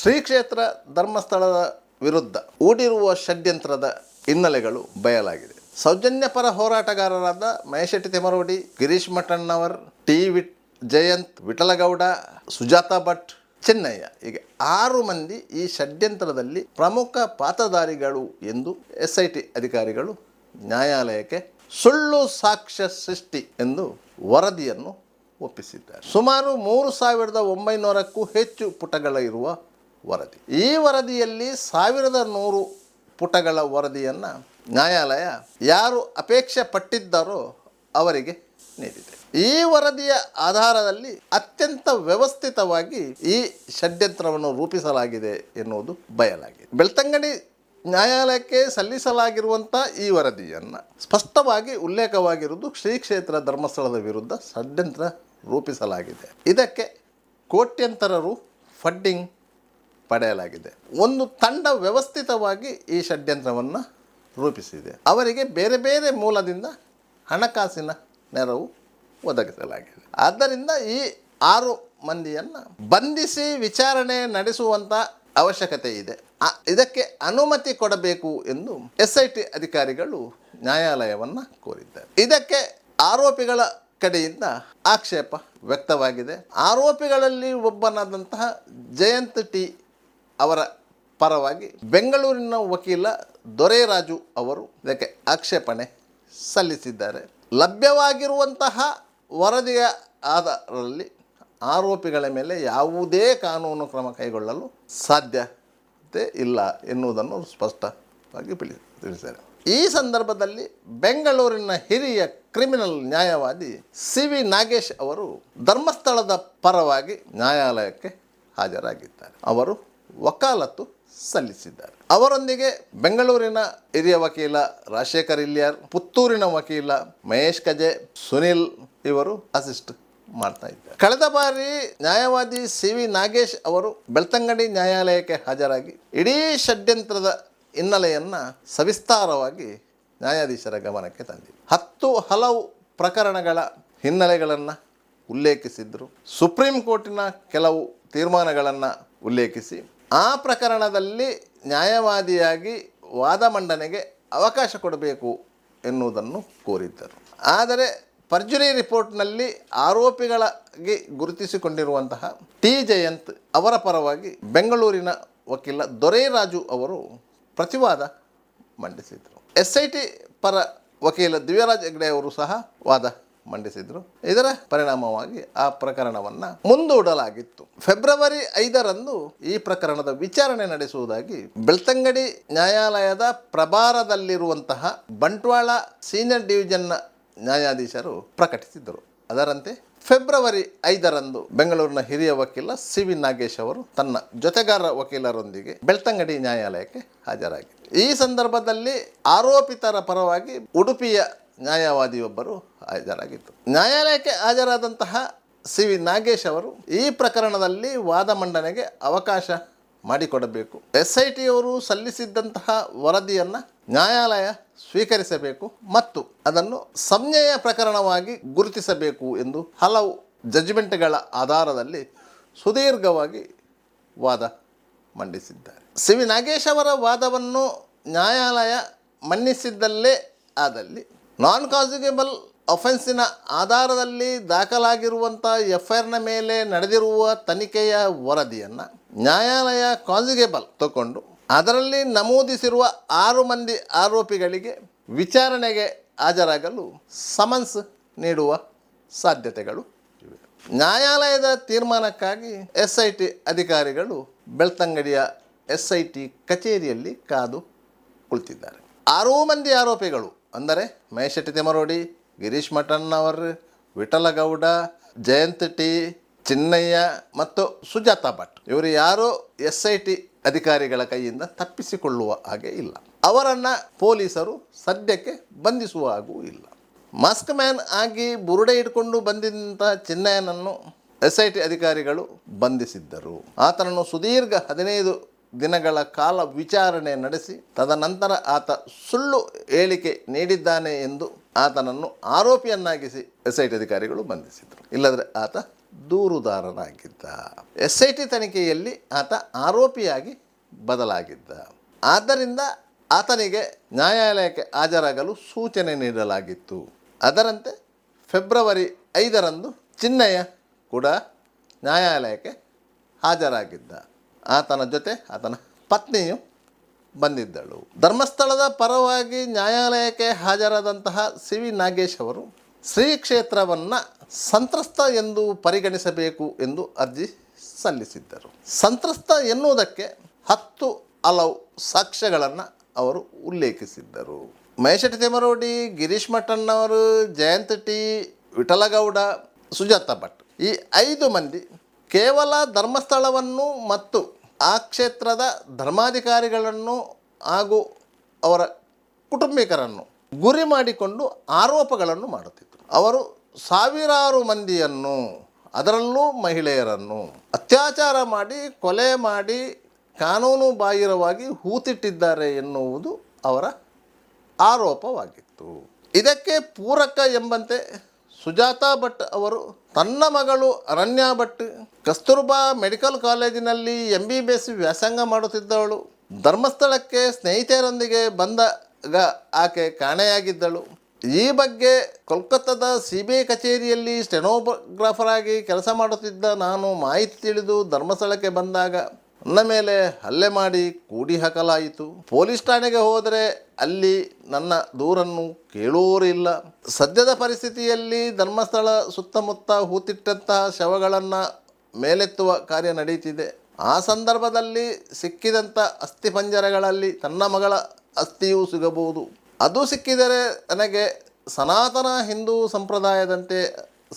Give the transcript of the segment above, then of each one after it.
ಶ್ರೀ ಕ್ಷೇತ್ರ ಧರ್ಮಸ್ಥಳದ ವಿರುದ್ಧ ಹೂಡಿರುವ ಷಡ್ಯಂತ್ರದ ಹಿನ್ನೆಲೆಗಳು ಬಯಲಾಗಿದೆ. ಸೌಜನ್ಯಪರ ಹೋರಾಟಗಾರರಾದ ಮಹೇಶೆಟ್ಟಿ ತಿಮರೋಡಿ, ಗಿರೀಶ್ ಮಠಣ್ಣವರ್, ಜಯಂತ್, ವಿಠಲಗೌಡ, ಸುಜಾತಾ ಭಟ್, ಚೆನ್ನಯ್ಯ ಹೀಗೆ 6 ಮಂದಿ ಈ ಷಡ್ಯಂತ್ರದಲ್ಲಿ ಪ್ರಮುಖ ಪಾತ್ರಧಾರಿಗಳು ಎಂದು SIT ಅಧಿಕಾರಿಗಳು ನ್ಯಾಯಾಲಯಕ್ಕೆ ಸುಳ್ಳು ಸಾಕ್ಷ್ಯ ಸೃಷ್ಟಿ ಎಂದು ವರದಿಯನ್ನು ಒಪ್ಪಿಸಿದ್ದಾರೆ. ಸುಮಾರು 3,900ಕ್ಕೂ ಹೆಚ್ಚು ಪುಟಗಳಿರುವ ವರದಿ. ಈ ವರದಿಯಲ್ಲಿ 1,100 ಪುಟಗಳ ವರದಿಯನ್ನು ನ್ಯಾಯಾಲಯ ಯಾರು ಅಪೇಕ್ಷೆ ಪಟ್ಟಿದ್ದಾರೋ ಅವರಿಗೆ ನೀಡಿದೆ. ಈ ವರದಿಯ ಆಧಾರದಲ್ಲಿ ಅತ್ಯಂತ ವ್ಯವಸ್ಥಿತವಾಗಿ ಈ ಷಡ್ಯಂತ್ರವನ್ನು ರೂಪಿಸಲಾಗಿದೆ ಎನ್ನುವುದು ಬಯಲಾಗಿದೆ. ಬೆಳ್ತಂಗಡಿ ನ್ಯಾಯಾಲಯಕ್ಕೆ ಸಲ್ಲಿಸಲಾಗಿರುವಂಥ ಈ ವರದಿಯನ್ನು ಸ್ಪಷ್ಟವಾಗಿ ಉಲ್ಲೇಖವಾಗಿರುವುದು ಶ್ರೀ ಕ್ಷೇತ್ರ ಧರ್ಮಸ್ಥಳದ ವಿರುದ್ಧ ಷಡ್ಯಂತ್ರ ರೂಪಿಸಲಾಗಿದೆ. ಇದಕ್ಕೆ ಕೋಟ್ಯಂತರ ರು ಫಂಡಿಂಗ್ ಪಡೆಯಲಾಗಿದೆ. ಒಂದು ತಂಡ ವ್ಯವಸ್ಥಿತವಾಗಿ ಈ ಷಡ್ಯಂತ್ರವನ್ನು ರೂಪಿಸಿದೆ. ಅವರಿಗೆ ಬೇರೆ ಬೇರೆ ಮೂಲದಿಂದ ಹಣಕಾಸಿನ ನೆರವು ಒದಗಿಸಲಾಗಿದೆ. ಆದ್ದರಿಂದ ಈ 6 ಮಂದಿಯನ್ನು ಬಂಧಿಸಿ ವಿಚಾರಣೆ ನಡೆಸುವಂಥ ಅವಶ್ಯಕತೆ ಇದೆ. ಇದಕ್ಕೆ ಅನುಮತಿ ಕೊಡಬೇಕು ಎಂದು SIT ಅಧಿಕಾರಿಗಳು ನ್ಯಾಯಾಲಯವನ್ನು ಕೋರಿದ್ದಾರೆ. ಇದಕ್ಕೆ ಆರೋಪಿಗಳ ಕಡೆಯಿಂದ ಆಕ್ಷೇಪ ವ್ಯಕ್ತವಾಗಿದೆ. ಆರೋಪಿಗಳಲ್ಲಿ ಒಬ್ಬನಾದಂತಹ ಜಯಂತ್ ಟಿ ಅವರ ಪರವಾಗಿ ಬೆಂಗಳೂರಿನ ವಕೀಲ ದೊರೆರಾಜು ಅವರು ಇದಕ್ಕೆ ಆಕ್ಷೇಪಣೆ ಸಲ್ಲಿಸಿದ್ದಾರೆ. ಲಭ್ಯವಾಗಿರುವಂತಹ ವರದಿಯ ಆಧಾರದಲ್ಲಿ ಆರೋಪಿಗಳ ಮೇಲೆ ಯಾವುದೇ ಕಾನೂನು ಕ್ರಮ ಕೈಗೊಳ್ಳಲು ಸಾಧ್ಯತೆ ಇಲ್ಲ ಎನ್ನುವುದನ್ನು ಸ್ಪಷ್ಟವಾಗಿ ತಿಳಿಸಿದ್ದಾರೆ. ಈ ಸಂದರ್ಭದಲ್ಲಿ ಬೆಂಗಳೂರಿನ ಹಿರಿಯ ಕ್ರಿಮಿನಲ್ ನ್ಯಾಯವಾದಿ CV ನಾಗೇಶ್ ಅವರು ಧರ್ಮಸ್ಥಳದ ಪರವಾಗಿ ನ್ಯಾಯಾಲಯಕ್ಕೆ ಹಾಜರಾಗಿದ್ದಾರೆ. ಅವರು ವಕಾಲತ್ತು ಸಲ್ಲಿಸಿದ್ದಾರೆ. ಅವರೊಂದಿಗೆ ಬೆಂಗಳೂರಿನ ಹಿರಿಯ ವಕೀಲ ರಾಜಶೇಖರ್ ಇಲ್ಯಾರ್, ಪುತ್ತೂರಿನ ವಕೀಲ ಮಹೇಶ್ ಕಜೆ, ಸುನಿಲ್ ಇವರು ಅಸಿಸ್ಟ್ ಮಾಡ್ತಾ ಇದ್ದಾರೆ. ಕಳೆದ ಬಾರಿ ನ್ಯಾಯವಾದಿ CV ನಾಗೇಶ್ ಅವರು ಬೆಳ್ತಂಗಡಿ ನ್ಯಾಯಾಲಯಕ್ಕೆ ಹಾಜರಾಗಿ ಇಡೀ ಷಡ್ಯಂತ್ರದ ಹಿನ್ನೆಲೆಯನ್ನು ಸವಿಸ್ತಾರವಾಗಿ ನ್ಯಾಯಾಧೀಶರ ಗಮನಕ್ಕೆ ತಂದಿದೆ. 10 ಹಲವು ಪ್ರಕರಣಗಳ ಹಿನ್ನೆಲೆಗಳನ್ನು ಉಲ್ಲೇಖಿಸಿದ್ರು. ಸುಪ್ರೀಂ ಕೋರ್ಟಿನ ಕೆಲವು ತೀರ್ಮಾನಗಳನ್ನು ಉಲ್ಲೇಖಿಸಿ ಆ ಪ್ರಕರಣದಲ್ಲಿ ನ್ಯಾಯವಾದಿಯಾಗಿ ವಾದ ಮಂಡನೆಗೆ ಅವಕಾಶ ಕೊಡಬೇಕು ಎನ್ನುವುದನ್ನು ಕೋರಿದ್ದರು. ಆದರೆ ಪರ್ಜುರಿ ರಿಪೋರ್ಟ್ನಲ್ಲಿ ಆರೋಪಿಗಳಾಗಿ ಗುರುತಿಸಿಕೊಂಡಿರುವಂತಹ ಜಯಂತ್ ಅವರ ಪರವಾಗಿ ಬೆಂಗಳೂರಿನ ವಕೀಲ ದೊರೆರಾಜು ಅವರು ಪ್ರತಿವಾದ ಮಂಡಿಸಿದರು. SIT ಪರ ವಕೀಲ ದಿವ್ಯರಾಜ್ ಹೆಗ್ಡೆ ಅವರು ಸಹ ವಾದ ಮಂಡಿಸಿದರು. ಇದರ ಪರಿಣಾಮವಾಗಿ ಆ ಪ್ರಕರಣವನ್ನು ಮುಂದೂಡಲಾಗಿತ್ತು. ಫೆಬ್ರವರಿ 5ರಂದು ಈ ಪ್ರಕರಣದ ವಿಚಾರಣೆ ನಡೆಸುವುದಾಗಿ ಬೆಳ್ತಂಗಡಿ ನ್ಯಾಯಾಲಯದ ಪ್ರಭಾರದಲ್ಲಿರುವಂತಹ ಬಂಟ್ವಾಳ ಸೀನಿಯರ್ ಡಿವಿಷನ್ನ ನ್ಯಾಯಾಧೀಶರು ಪ್ರಕಟಿಸಿದ್ದರು. ಅದರಂತೆ ಫೆಬ್ರವರಿ 5ರಂದು ಬೆಂಗಳೂರಿನ ಹಿರಿಯ ವಕೀಲ CV ನಾಗೇಶ್ ಅವರು ತನ್ನ ಜೊತೆಗಾರ ವಕೀಲರೊಂದಿಗೆ ಬೆಳ್ತಂಗಡಿ ನ್ಯಾಯಾಲಯಕ್ಕೆ ಹಾಜರಾಗಿದ್ದರು. ಈ ಸಂದರ್ಭದಲ್ಲಿ ಆರೋಪಿತರ ಪರವಾಗಿ ಉಡುಪಿಯ ನ್ಯಾಯವಾದಿಯೊಬ್ಬರು ಹಾಜರಾಗಿದ್ದರು. ನ್ಯಾಯಾಲಯಕ್ಕೆ ಹಾಜರಾದಂತಹ CV ನಾಗೇಶ್ ಅವರು ಈ ಪ್ರಕರಣದಲ್ಲಿ ವಾದ ಮಂಡನೆಗೆ ಅವಕಾಶ ಮಾಡಿಕೊಡಬೇಕು, SIT ಅವರು ಸಲ್ಲಿಸಿದ್ದಂತಹ ವರದಿಯನ್ನು ನ್ಯಾಯಾಲಯ ಸ್ವೀಕರಿಸಬೇಕು ಮತ್ತು ಅದನ್ನು ಸಂಜ್ಞೆಯ ಪ್ರಕರಣವಾಗಿ ಗುರುತಿಸಬೇಕು ಎಂದು ಹಲವು ಜಡ್ಜ್ಮೆಂಟ್ಗಳ ಆಧಾರದಲ್ಲಿ ಸುದೀರ್ಘವಾಗಿ ವಾದ ಮಂಡಿಸಿದ್ದಾರೆ. CV ನಾಗೇಶ್ ಅವರ ವಾದವನ್ನು ನ್ಯಾಯಾಲಯ ಮನ್ನಿಸಿದ್ದಲ್ಲೇ ಆದಲ್ಲಿ ನಾನ್ ಕಾನ್ಸ್ಯುಗೇಬಲ್ ಅಫೆನ್ಸಿನ ಆಧಾರದಲ್ಲಿ ದಾಖಲಾಗಿರುವಂಥ FIRನ ಮೇಲೆ ನಡೆದಿರುವ ತನಿಖೆಯ ವರದಿಯನ್ನು ನ್ಯಾಯಾಲಯ ಕಾನ್ಸ್ಯುಗೇಬಲ್ ತಗೊಂಡು ಅದರಲ್ಲಿ ನಮೂದಿಸಿರುವ 6 ಮಂದಿ ಆರೋಪಿಗಳಿಗೆ ವಿಚಾರಣೆಗೆ ಹಾಜರಾಗಲು ಸಮನ್ಸ್ ನೀಡುವ ಸಾಧ್ಯತೆಗಳು ಇವೆ. ನ್ಯಾಯಾಲಯದ ತೀರ್ಮಾನಕ್ಕಾಗಿ SIT ಅಧಿಕಾರಿಗಳು ಬೆಳ್ತಂಗಡಿಯ SIT ಕಚೇರಿಯಲ್ಲಿ ಕಾದು ಕುಳಿತಿದ್ದಾರೆ. 6 ಮಂದಿ ಆರೋಪಿಗಳು ಅಂದರೆ ಮಹೇಶೆಟ್ಟಿ ತಿಮರೋಡಿ, ಗಿರೀಶ್ ಮಠಣ್ಣವರ್, ವಿಠಲಗೌಡ, ಜಯಂತ್ ಟಿ, ಚಿನ್ನಯ್ಯ ಮತ್ತು ಸುಜಾತಾ ಭಟ್ ಇವರು ಯಾರೋ SIT ಅಧಿಕಾರಿಗಳ ಕೈಯಿಂದ ತಪ್ಪಿಸಿಕೊಳ್ಳುವ ಹಾಗೆ ಇಲ್ಲ. ಅವರನ್ನು ಪೊಲೀಸರು ಸದ್ಯಕ್ಕೆ ಬಂಧಿಸುವ ಹಾಗೂ ಇಲ್ಲ. ಮಾಸ್ಕ್ ಮ್ಯಾನ್ ಆಗಿ ಬುರುಡೆ ಇಟ್ಕೊಂಡು ಬಂದಿದ್ದಂಥ ಚಿನ್ನಯ್ಯನನ್ನು SIT ಅಧಿಕಾರಿಗಳು ಬಂಧಿಸಿದ್ದರು. ಆತನನ್ನು ಸುದೀರ್ಘ 15 ದಿನಗಳ ಕಾಲ ವಿಚಾರಣೆ ನಡೆಸಿ ತದನಂತರ ಆತ ಸುಳ್ಳು ಹೇಳಿಕೆ ನೀಡಿದ್ದಾನೆ ಎಂದು ಆತನನ್ನು ಆರೋಪಿಯನ್ನಾಗಿಸಿ SIT ಅಧಿಕಾರಿಗಳು ಬಂಧಿಸಿದರು. ಇಲ್ಲದ್ರೆ ಆತ ದೂರುದಾರನಾಗಿದ್ದ. SIT ತನಿಖೆಯಲ್ಲಿ ಆತ ಆರೋಪಿಯಾಗಿ ಬದಲಾಗಿದ್ದ. ಆದ್ದರಿಂದ ಆತನಿಗೆ ನ್ಯಾಯಾಲಯಕ್ಕೆ ಹಾಜರಾಗಲು ಸೂಚನೆ ನೀಡಲಾಗಿತ್ತು. ಅದರಂತೆ ಫೆಬ್ರವರಿ 5ರಂದು ಚಿನ್ನಯ್ಯ ಕೂಡ ನ್ಯಾಯಾಲಯಕ್ಕೆ ಹಾಜರಾಗಿದ್ದ. ಆತನ ಜೊತೆ ಆತನ ಪತ್ನಿಯು ಬಂದಿದ್ದಳು. ಧರ್ಮಸ್ಥಳದ ಪರವಾಗಿ ನ್ಯಾಯಾಲಯಕ್ಕೆ ಹಾಜರಾದಂತಹ CV ನಾಗೇಶ್ ಅವರು ಶ್ರೀ ಕ್ಷೇತ್ರವನ್ನು ಸಂತ್ರಸ್ತ ಎಂದು ಪರಿಗಣಿಸಬೇಕು ಎಂದು ಅರ್ಜಿ ಸಲ್ಲಿಸಿದ್ದರು. ಸಂತ್ರಸ್ತ ಎನ್ನುವುದಕ್ಕೆ 10 ಹಲವು ಸಾಕ್ಷ್ಯಗಳನ್ನು ಅವರು ಉಲ್ಲೇಖಿಸಿದ್ದರು. ಮಹೇಶೆಟ್ಟಿ ತಿಮರೋಡಿ, ಗಿರೀಶ್ ಮಠಣ್ಣವರು, ಜಯಂತ್ ಟಿ, ವಿಠಲಗೌಡ, ಸುಜಾತ ಭಟ್ ಈ 5 ಮಂದಿ ಕೇವಲ ಧರ್ಮಸ್ಥಳವನ್ನು ಮತ್ತು ಆ ಕ್ಷೇತ್ರದ ಧರ್ಮಾಧಿಕಾರಿಗಳನ್ನು ಹಾಗೂ ಅವರ ಕುಟುಂಬಿಕರನ್ನು ಗುರಿ ಮಾಡಿಕೊಂಡು ಆರೋಪಗಳನ್ನು ಮಾಡುತ್ತಿದ್ದರು. ಅವರು ಸಾವಿರಾರು ಮಂದಿಯನ್ನು, ಅದರಲ್ಲೂ ಮಹಿಳೆಯರನ್ನು ಅತ್ಯಾಚಾರ ಮಾಡಿ, ಕೊಲೆ ಮಾಡಿ, ಕಾನೂನು ಬಾಹಿರವಾಗಿ ಹೂತಿಟ್ಟಿದ್ದಾರೆ ಎನ್ನುವುದು ಅವರ ಆರೋಪವಾಗಿತ್ತು. ಇದಕ್ಕೆ ಪೂರಕ ಎಂಬಂತೆ ಸುಜಾತಾ ಭಟ್ ಅವರು ತನ್ನ ಮಗಳು ಅನನ್ಯಾ ಭಟ್ ಕಸ್ತೂರ್ಬಾ ಮೆಡಿಕಲ್ ಕಾಲೇಜಿನಲ್ಲಿ MBBS ವ್ಯಾಸಂಗ ಮಾಡುತ್ತಿದ್ದವಳು. ಧರ್ಮಸ್ಥಳಕ್ಕೆ ಸ್ನೇಹಿತರೊಂದಿಗೆ ಬಂದಾಗ ಆಕೆ ಕಾಣೆಯಾಗಿದ್ದಳು. ಈ ಬಗ್ಗೆ ಕೋಲ್ಕತ್ತಾದ CBI ಕಚೇರಿಯಲ್ಲಿ ಸ್ಟೆನೋಗ್ರಾಫರ್ ಆಗಿ ಕೆಲಸ ಮಾಡುತ್ತಿದ್ದ ನಾನು ಮಾಹಿತಿ ತಿಳಿದು ಧರ್ಮಸ್ಥಳಕ್ಕೆ ಬಂದಾಗ ನನ್ನ ಮೇಲೆ ಹಲ್ಲೆ ಮಾಡಿ ಕೂಡಿ ಹಾಕಲಾಯಿತು. ಪೊಲೀಸ್ ಠಾಣೆಗೆ ಹೋದರೆ ಅಲ್ಲಿ ನನ್ನ ದೂರನ್ನು ಕೇಳುವವರಿಲ್ಲ. ಸದ್ಯದ ಪರಿಸ್ಥಿತಿಯಲ್ಲಿ ಧರ್ಮಸ್ಥಳ ಸುತ್ತಮುತ್ತ ಹೂತಿಟ್ಟಂತಹ ಶವಗಳನ್ನು ಮೇಲೆತ್ತುವ ಕಾರ್ಯ ನಡೆಯುತ್ತಿದೆ. ಆ ಸಂದರ್ಭದಲ್ಲಿ ಸಿಕ್ಕಿದಂಥ ಅಸ್ಥಿಪಂಜರಗಳಲ್ಲಿ ತನ್ನ ಮಗಳ ಅಸ್ಥಿಯೂ ಸಿಗಬಹುದು. ಅದು ಸಿಕ್ಕಿದರೆ ನನಗೆ ಸನಾತನ ಹಿಂದೂ ಸಂಪ್ರದಾಯದಂತೆ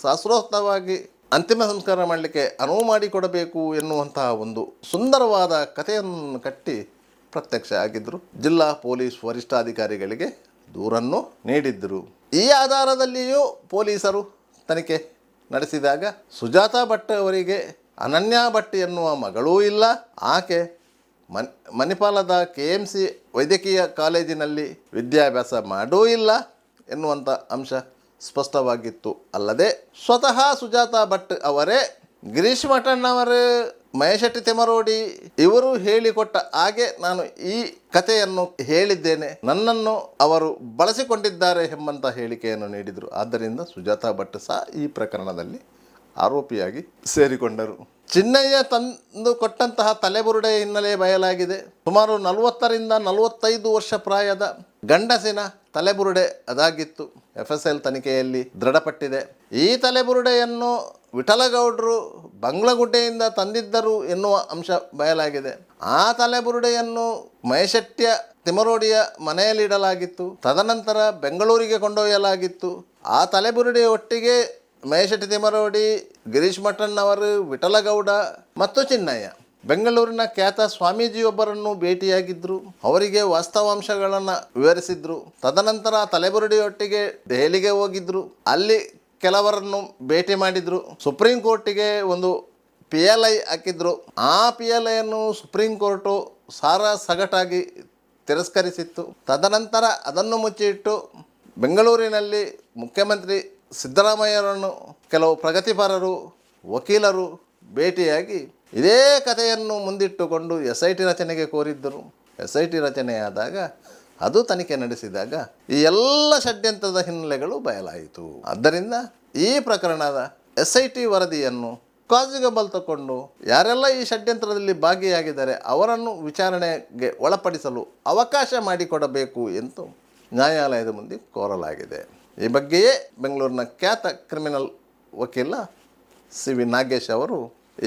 ಶಾಸ್ತ್ರೋಕ್ತವಾಗಿ ಅಂತಿಮ ಸಂಸ್ಕಾರ ಮಾಡಲಿಕ್ಕೆ ಅನುವು ಮಾಡಿಕೊಡಬೇಕು ಎನ್ನುವಂತಹ ಒಂದು ಸುಂದರವಾದ ಕಥೆಯನ್ನು ಕಟ್ಟಿ ಪ್ರತ್ಯಕ್ಷ ಆಗಿದ್ದರು. ಜಿಲ್ಲಾ ಪೊಲೀಸ್ ವರಿಷ್ಠಾಧಿಕಾರಿಗಳಿಗೆ ದೂರನ್ನು ನೀಡಿದ್ದರು. ಈ ಆಧಾರದಲ್ಲಿಯೂ ಪೊಲೀಸರು ತನಿಖೆ ನಡೆಸಿದಾಗ ಸುಜಾತಾ ಭಟ್ ಅವರಿಗೆ ಅನನ್ಯಾ ಭಟ್ ಎನ್ನುವ ಮಗಳೂ ಇಲ್ಲ, ಆಕೆ ಮಣಿಪಾಲದ KMC ವೈದ್ಯಕೀಯ ಕಾಲೇಜಿನಲ್ಲಿ ವಿದ್ಯಾಭ್ಯಾಸ ಮಾಡೂ ಇಲ್ಲ ಎನ್ನುವಂಥ ಅಂಶ ಸ್ಪಷ್ಟವಾಗಿತ್ತು. ಅಲ್ಲದೆ ಸ್ವತಃ ಸುಜಾತಾ ಭಟ್ ಅವರೇ ಗಿರೀಶ್ ಮಠಣ್ಣವರು, ಮಹೇಶೆಟ್ಟಿ ತಿಮರೋಡಿ ಇವರು ಹೇಳಿಕೊಟ್ಟ ಹಾಗೆ ನಾನು ಈ ಕಥೆಯನ್ನು ಹೇಳಿದ್ದೇನೆ, ನನ್ನನ್ನು ಅವರು ಬಳಸಿಕೊಂಡಿದ್ದಾರೆ ಎಂಬಂಥ ಹೇಳಿಕೆಯನ್ನು ನೀಡಿದರು. ಆದ್ದರಿಂದ ಸುಜಾತಾ ಭಟ್ ಸಹ ಈ ಪ್ರಕರಣದಲ್ಲಿ ಆರೋಪಿಯಾಗಿ ಸೇರಿಕೊಂಡರು. ಚಿನ್ನಯ್ಯ ತಂದು ಕೊಟ್ಟಂತಹ ತಲೆಬುರುಡೆ ಹಿನ್ನೆಲೆ ಬಯಲಾಗಿದೆ. ಸುಮಾರು 40ರಿಂದ 45 ವರ್ಷ ಪ್ರಾಯದ ಗಂಡಸಿನ ತಲೆಬುರುಡೆ ಅದಾಗಿತ್ತು. FSL ತನಿಖೆಯಲ್ಲಿ ದೃಢಪಟ್ಟಿದೆ. ಈ ತಲೆಬುರುಡೆಯನ್ನು ವಿಠಲಗೌಡರು ಬಂಗ್ಲಗುಡ್ಡೆಯಿಂದ ತಂದಿದ್ದರು ಎನ್ನುವ ಅಂಶ ಬಯಲಾಗಿದೆ. ಆ ತಲೆಬುರುಡೆಯನ್ನು ಮಹೇಶೆಟ್ಟಿಯ ತಿಮರೋಡಿಯ ಮನೆಯಲ್ಲಿಡಲಾಗಿತ್ತು. ತದನಂತರ ಬೆಂಗಳೂರಿಗೆ ಕೊಂಡೊಯ್ಯಲಾಗಿತ್ತು. ಆ ತಲೆಬುರುಡೆಯ ಒಟ್ಟಿಗೆ ಮಹೇಶೆಟ್ಟಿ ತಿಮರೋಡಿ, ಗಿರೀಶ್ ಮಠಣ್ಣವರು, ವಿಠಲಗೌಡ ಮತ್ತು ಚಿನ್ನಯ್ಯ ಬೆಂಗಳೂರಿನ ಖ್ಯಾತ ಸ್ವಾಮೀಜಿಯೊಬ್ಬರನ್ನು ಭೇಟಿಯಾಗಿದ್ದರು. ಅವರಿಗೆ ವಾಸ್ತವಾಂಶಗಳನ್ನು ವಿವರಿಸಿದ್ರು. ತದನಂತರ ತಲೆಬುರುಡಿಯೊಟ್ಟಿಗೆ ದೆಹಲಿಗೆ ಹೋಗಿದ್ದರು. ಅಲ್ಲಿ ಕೆಲವರನ್ನು ಭೇಟಿ ಮಾಡಿದರು. ಸುಪ್ರೀಂ ಕೋರ್ಟಿಗೆ ಒಂದು PLI ಹಾಕಿದ್ರು. ಆ PLIಯನ್ನು ಸುಪ್ರೀಂ ಕೋರ್ಟು ಸಗಟಾಗಿ ತಿರಸ್ಕರಿಸಿತ್ತು. ತದನಂತರ ಅದನ್ನು ಮುಚ್ಚಿಟ್ಟು ಬೆಂಗಳೂರಿನಲ್ಲಿ ಮುಖ್ಯಮಂತ್ರಿ ಸಿದ್ದರಾಮಯ್ಯರನ್ನು ಕೆಲವು ಪ್ರಗತಿಪರರು, ವಕೀಲರು ಭೇಟಿಯಾಗಿ ಇದೇ ಕಥೆಯನ್ನು ಮುಂದಿಟ್ಟುಕೊಂಡು SIT ರಚನೆಗೆ ಕೋರಿದ್ದರು. SIT ರಚನೆಯಾದಾಗ ಅದು ತನಿಖೆ ನಡೆಸಿದಾಗ ಈ ಎಲ್ಲ ಷಡ್ಯಂತ್ರದ ಹಿನ್ನೆಲೆಗಳು ಬಯಲಾಯಿತು. ಆದ್ದರಿಂದ ಈ ಪ್ರಕರಣದ SIT ವರದಿಯನ್ನು ಕಾಜಿಗಬಲ್ ತಗೊಂಡು ಯಾರೆಲ್ಲ ಈ ಷಡ್ಯಂತ್ರದಲ್ಲಿ ಭಾಗಿಯಾಗಿದ್ದಾರೆ ಅವರನ್ನು ವಿಚಾರಣೆಗೆ ಒಳಪಡಿಸಲು ಅವಕಾಶ ಮಾಡಿಕೊಡಬೇಕು ಎಂದು ನ್ಯಾಯಾಲಯದ ಮುಂದೆ ಕೋರಲಾಗಿದೆ. ಈ ಬಗ್ಗೆಯೇ ಬೆಂಗಳೂರಿನ ಖ್ಯಾತ ಕ್ರಿಮಿನಲ್ ವಕೀಲ CV ನಾಗೇಶ್ ಅವರು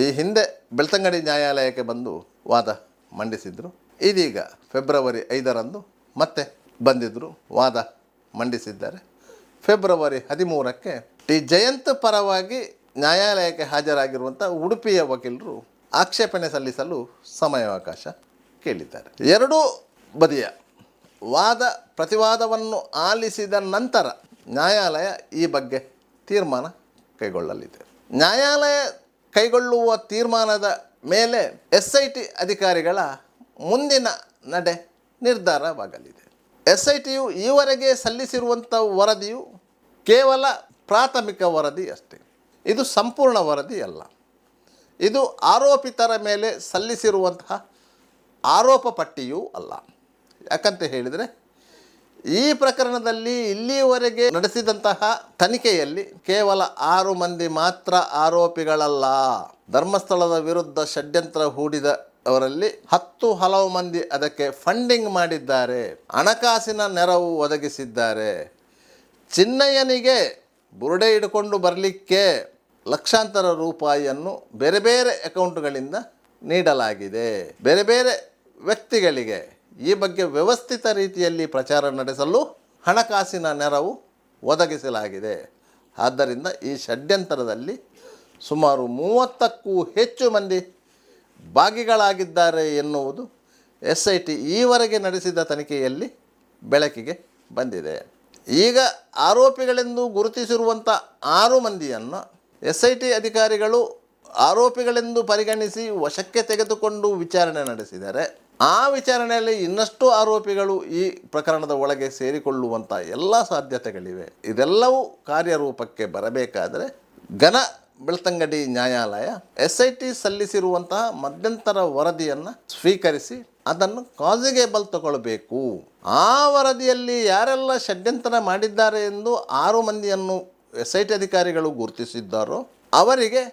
ಈ ಹಿಂದೆ ಬೆಳ್ತಂಗಡಿ ನ್ಯಾಯಾಲಯಕ್ಕೆ ಬಂದು ವಾದ ಮಂಡಿಸಿದರು. ಇದೀಗ ಫೆಬ್ರವರಿ 5ರಂದು ಮತ್ತೆ ಬಂದಿದ್ದರು, ವಾದ ಮಂಡಿಸಿದ್ದಾರೆ. ಫೆಬ್ರವರಿ 13ಕ್ಕೆ ಟಿ ಜಯಂತ್ ಪರವಾಗಿ ನ್ಯಾಯಾಲಯಕ್ಕೆ ಹಾಜರಾಗಿರುವಂಥ ಉಡುಪಿಯ ವಕೀಲರು ಆಕ್ಷೇಪಣೆ ಸಲ್ಲಿಸಲು ಸಮಯಾವಕಾಶ ಕೇಳಿದ್ದಾರೆ. ಎರಡೂ ಬದಿಯ ವಾದ ಪ್ರತಿವಾದವನ್ನು ಆಲಿಸಿದ ನಂತರ ನ್ಯಾಯಾಲಯ ಈ ಬಗ್ಗೆ ತೀರ್ಮಾನ ಕೈಗೊಳ್ಳಲಿದೆ. ನ್ಯಾಯಾಲಯ ಕೈಗೊಳ್ಳುವ ತೀರ್ಮಾನದ ಮೇಲೆ SIT ಅಧಿಕಾರಿಗಳ ಮುಂದಿನ ನಡೆ ನಿರ್ಧಾರವಾಗಲಿದೆ. SITಯು ಈವರೆಗೆ ಸಲ್ಲಿಸಿರುವಂಥ ವರದಿಯು ಕೇವಲ ಪ್ರಾಥಮಿಕ ವರದಿ ಅಷ್ಟೇ. ಇದು ಸಂಪೂರ್ಣ ವರದಿಯಲ್ಲ. ಇದು ಆರೋಪಿತರ ಮೇಲೆ ಸಲ್ಲಿಸಿರುವಂತಹ ಆರೋಪ ಪಟ್ಟಿಯೂ ಅಲ್ಲ. ಯಾಕಂತ ಹೇಳಿದರೆ ಈ ಪ್ರಕರಣದಲ್ಲಿ ಇಲ್ಲಿಯವರೆಗೆ ನಡೆಸಿದಂತಹ ತನಿಖೆಯಲ್ಲಿ ಕೇವಲ 6 ಮಂದಿ ಮಾತ್ರ ಆರೋಪಿಗಳಲ್ಲ. ಧರ್ಮಸ್ಥಳದ ವಿರುದ್ಧ ಷಡ್ಯಂತ್ರ ಹೂಡಿದವರಲ್ಲಿ 10 ಹಲವು ಮಂದಿ ಅದಕ್ಕೆ ಫಂಡಿಂಗ್ ಮಾಡಿದ್ದಾರೆ, ಹಣಕಾಸಿನ ನೆರವು ಒದಗಿಸಿದ್ದಾರೆ. ಚಿನ್ನಯ್ಯನಿಗೆ ಬುರುಡೆ ಹಿಡ್ಕೊಂಡು ಬರಲಿಕ್ಕೆ ಲಕ್ಷಾಂತರ ರೂಪಾಯಿಯನ್ನು ಬೇರೆ ಬೇರೆ ಅಕೌಂಟ್ಗಳಿಂದ ನೀಡಲಾಗಿದೆ. ಬೇರೆ ಬೇರೆ ವ್ಯಕ್ತಿಗಳಿಗೆ ಈ ಬಗ್ಗೆ ವ್ಯವಸ್ಥಿತ ರೀತಿಯಲ್ಲಿ ಪ್ರಚಾರ ನಡೆಸಲು ಹಣಕಾಸಿನ ನೆರವು ಒದಗಿಸಲಾಗಿದೆ. ಆದ್ದರಿಂದ ಈ ಷಡ್ಯಂತ್ರದಲ್ಲಿ ಸುಮಾರು 30ಕ್ಕೂ ಹೆಚ್ಚು ಮಂದಿ ಭಾಗಿಗಳಾಗಿದ್ದಾರೆ ಎನ್ನುವುದು SIT ಈವರೆಗೆ ನಡೆಸಿದ ತನಿಖೆಯಲ್ಲಿ ಬೆಳಕಿಗೆ ಬಂದಿದೆ. ಈಗ ಆರೋಪಿಗಳೆಂದು ಗುರುತಿಸಿರುವಂಥ 6 ಮಂದಿಯನ್ನು SIT ಅಧಿಕಾರಿಗಳು ಆರೋಪಿಗಳೆಂದು ಪರಿಗಣಿಸಿ ವಶಕ್ಕೆ ತೆಗೆದುಕೊಂಡು ವಿಚಾರಣೆ ನಡೆಸಿದ್ದಾರೆ. ಆ ವಿಚಾರಣೆಯಲ್ಲಿ ಇನ್ನಷ್ಟು ಆರೋಪಿಗಳು ಈ ಪ್ರಕರಣದ ಒಳಗೆ ಸೇರಿಕೊಳ್ಳುವಂಥ ಎಲ್ಲ ಸಾಧ್ಯತೆಗಳಿವೆ. ಇದೆಲ್ಲವೂ ಕಾರ್ಯರೂಪಕ್ಕೆ ಬರಬೇಕಾದರೆ ಘನ ಬೆಳ್ತಂಗಡಿ ನ್ಯಾಯಾಲಯ SIT ಸಲ್ಲಿಸಿರುವಂತಹ ಮಧ್ಯಂತರ ವರದಿಯನ್ನು ಸ್ವೀಕರಿಸಿ ಅದನ್ನು ಕಾಸಿಗೇಬಲ್ ತಗೊಳ್ಬೇಕು. ಆ ವರದಿಯಲ್ಲಿ ಯಾರೆಲ್ಲ ಷಡ್ಯಂತ್ರ ಮಾಡಿದ್ದಾರೆ ಎಂದು 6 ಮಂದಿಯನ್ನು SIT ಅಧಿಕಾರಿಗಳು ಗುರುತಿಸಿದ್ದಾರೋ ಅವರಿಗೆ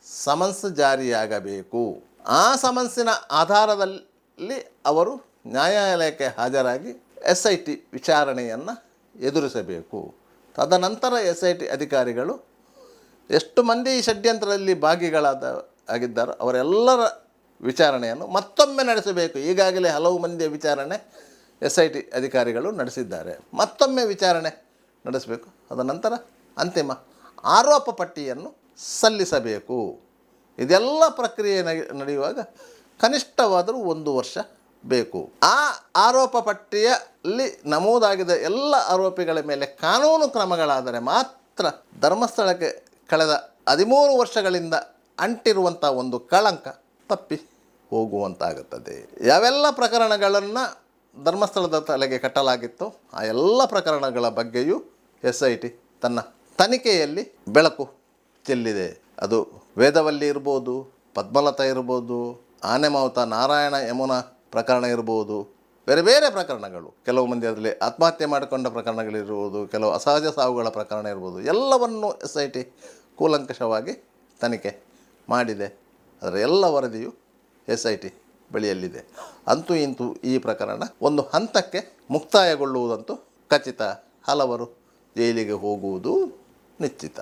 ಸಮನ್ಸ್ ಜಾರಿಯಾಗಬೇಕು. ಆ ಸಮನ್ಸಿನ ಆಧಾರದಲ್ಲಿ ಅವರು ನ್ಯಾಯಾಲಯಕ್ಕೆ ಹಾಜರಾಗಿ SIT ವಿಚಾರಣೆಯನ್ನು ಎದುರಿಸಬೇಕು. ತದನಂತರ SIT ಅಧಿಕಾರಿಗಳು ಎಷ್ಟು ಮಂದಿ ಈ ಷಡ್ಯಂತ್ರದಲ್ಲಿ ಆಗಿದ್ದಾರೋ ಅವರೆಲ್ಲರ ವಿಚಾರಣೆಯನ್ನು ಮತ್ತೊಮ್ಮೆ ನಡೆಸಬೇಕು. ಈಗಾಗಲೇ ಹಲವು ಮಂದಿಯ ವಿಚಾರಣೆ SIT ಅಧಿಕಾರಿಗಳು ನಡೆಸಿದ್ದಾರೆ. ಮತ್ತೊಮ್ಮೆ ವಿಚಾರಣೆ ನಡೆಸಬೇಕು. ಅದನಂತರ ಅಂತಿಮ ಆರೋಪ ಪಟ್ಟಿಯನ್ನು ಸಲ್ಲಿಸಬೇಕು. ಇದೆಲ್ಲ ಪ್ರಕ್ರಿಯೆ ನಡೆಯುವಾಗ ಕನಿಷ್ಠವಾದರೂ 1 ವರ್ಷ ಬೇಕು. ಆ ಆರೋಪ ಪಟ್ಟಿಯಲ್ಲಿ ನಮೂದಾಗಿದ್ದ ಎಲ್ಲ ಆರೋಪಿಗಳ ಮೇಲೆ ಕಾನೂನು ಕ್ರಮಗಳಾದರೆ ಮಾತ್ರ ಧರ್ಮಸ್ಥಳಕ್ಕೆ ಕಳೆದ 13 ವರ್ಷಗಳಿಂದ ಅಂಟಿರುವಂಥ ಒಂದು ಕಳಂಕ ತಪ್ಪಿ ಹೋಗುವಂತಾಗುತ್ತದೆ. ಯಾವೆಲ್ಲ ಪ್ರಕರಣಗಳನ್ನು ಧರ್ಮಸ್ಥಳದ ತಲೆಗೆ ಕಟ್ಟಲಾಗಿತ್ತೋ ಆ ಎಲ್ಲ ಪ್ರಕರಣಗಳ ಬಗ್ಗೆಯೂ SIT ತನ್ನ ತನಿಖೆಯಲ್ಲಿ ಬೆಳಕು ಚೆಲ್ಲಿದೆ. ಅದು ವೇದವಲ್ಲಿ ಇರ್ಬೋದು, ಪದ್ಮಲತಾ ಇರ್ಬೋದು, ಆನೆಮಾವುತ ನಾರಾಯಣ ಯಮುನಾ ಪ್ರಕರಣ ಇರ್ಬೋದು, ಬೇರೆ ಬೇರೆ ಪ್ರಕರಣಗಳು, ಕೆಲವು ಮಂದಿ ಅದರಲ್ಲಿ ಆತ್ಮಹತ್ಯೆ ಮಾಡಿಕೊಂಡ ಪ್ರಕರಣಗಳಿರ್ಬೋದು, ಕೆಲವು ಅಸಹಜ ಸಾವುಗಳ ಪ್ರಕರಣ ಇರ್ಬೋದು, ಎಲ್ಲವನ್ನು SIT ಕೂಲಂಕಷವಾಗಿ ತನಿಖೆ ಮಾಡಿದೆ. ಅದರ ಎಲ್ಲ ವರದಿಯು SIT ಬಳಿಯಲ್ಲಿದೆ. ಅಂತೂ ಇಂತೂ ಈ ಪ್ರಕರಣ ಒಂದು ಹಂತಕ್ಕೆ ಮುಕ್ತಾಯಗೊಳ್ಳುವುದಂತೂ ಖಚಿತ. ಹಲವರು ಜೈಲಿಗೆ ಹೋಗುವುದು ನಿಶ್ಚಿತ.